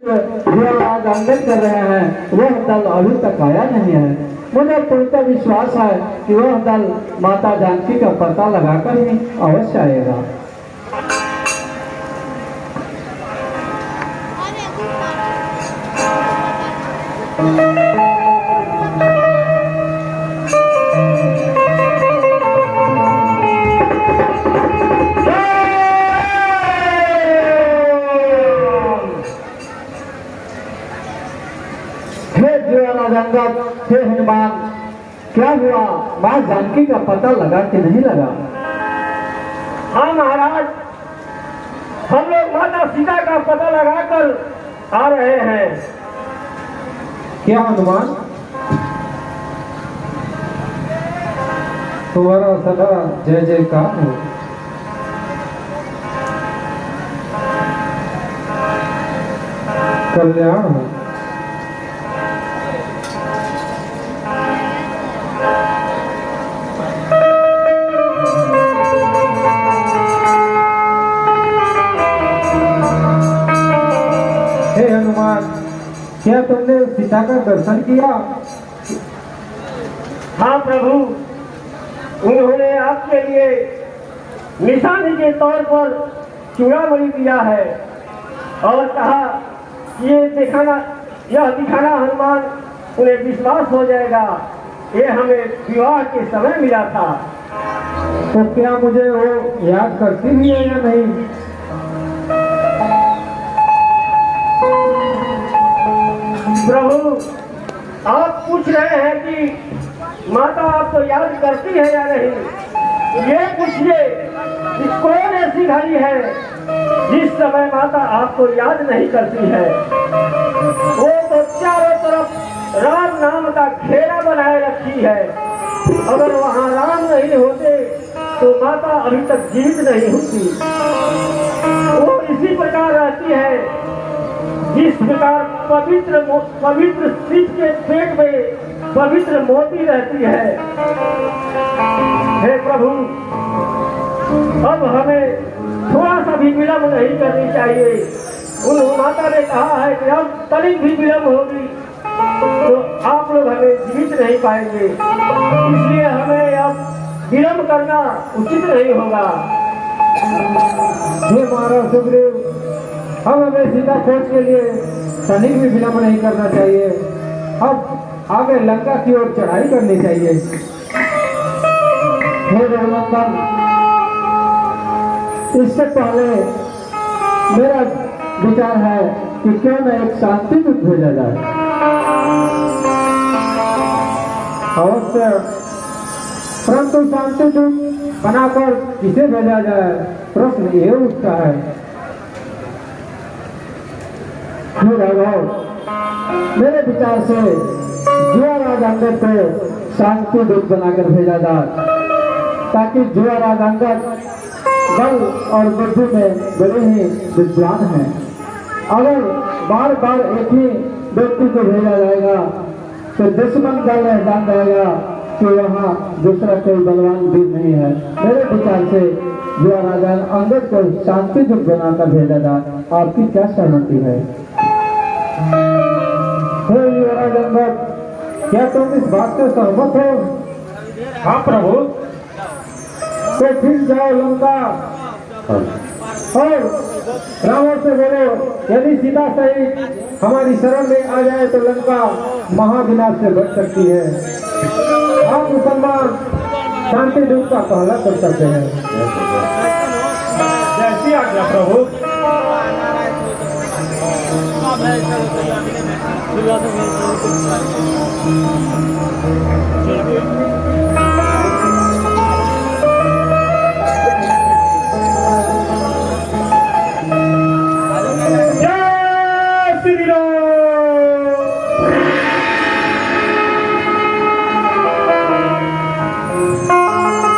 जो आज आंदोलन कर रहे हैं वह दल अभी तक आया नहीं है। मुझे पूर्ण विश्वास है कि वह दल माता जानकी का पता लगाकर ही अवश्य आएगा। हे हनुमान, क्या हुआ? माँ जानकी का पता लगा कि नहीं लगा? हाँ महाराज, हम लोग माता सीता का पता लगाकर आ रहे हैं। क्या हनुमान, तुम्हारा सदा जय जयकार हो। कल्याण हो। हे हनुमान, क्या तुमने सीता का दर्शन किया? हाँ प्रभु, उन्होंने आपके लिए निशानी के तौर पर चूड़ामणि दिया है और कहा यह दिखाना हनुमान उन्हें विश्वास हो जाएगा। ये हमें विवाह के समय मिला था। तो क्या मुझे वो याद करती भी है या नहीं? प्रभु, आप पूछ रहे हैं कि माता आपको याद करती है या नहीं? ये पूछिए कि कौन ऐसी घड़ी है जिस समय माता आपको याद नहीं करती है। वो तो चारों तरफ राम नाम का घेरा बनाए रखी है। अगर वहाँ राम नहीं होते तो माता अभी तक जीवित नहीं होती। वो इसी प्रकार रहती है जिस प्रकार पवित्र शिव के पेट में पवित्र मोती रहती है। हे प्रभु, अब हमें थोड़ा सा भी विलंब नहीं करनी चाहिए। उन माता ने कहा है कि अब तनिक भी विलंब होगी तो आप लोग हमें जीवित नहीं पाएंगे, इसलिए हमें अब विलंब करना उचित नहीं होगा। हे महाराज सुग्रीव, हम हमें सीता खोज के लिए तनिक भी विलंब नहीं करना चाहिए। अब आगे लंका की ओर चढ़ाई करनी चाहिए। हे रघुनंदन, इससे पहले मेरा विचार है कि क्यों न एक शांति दूत भेजा जाए। अवश्य, परंतु शांति दूत बनाकर किसे भेजा जाए, प्रश्न ये उठता है। राघव, मेरे विचार से जुआराज अंगद को शांति दूत बनाकर भेजा जाए, ताकि जुआराज अंगद बल और बुद्धि में बड़े ही विद्वान हैं। अगर बार बार एक ही व्यक्ति को भेजा जाएगा तो दुश्मन दल जान जाएगा कि वहाँ दूसरा कोई बलवान भी नहीं है। मेरे विचार से जुआराज अंगद को शांति दूत बनाकर भेजा जाए। आपकी क्या सहमति है? हे युवराज अंगद, क्या तुम इस बात से सहमत हो? हाँ प्रभु। तो फिर जाओ लंका और रावण से बोलो, यदि सीता सहित हमारी शरण में आ जाए तो लंका महाविनाश से बच सकती है। आप मुसलमान शांति दूत का पहला कर सकते हैं। जैसी आज्ञा प्रभु। Terima kasih.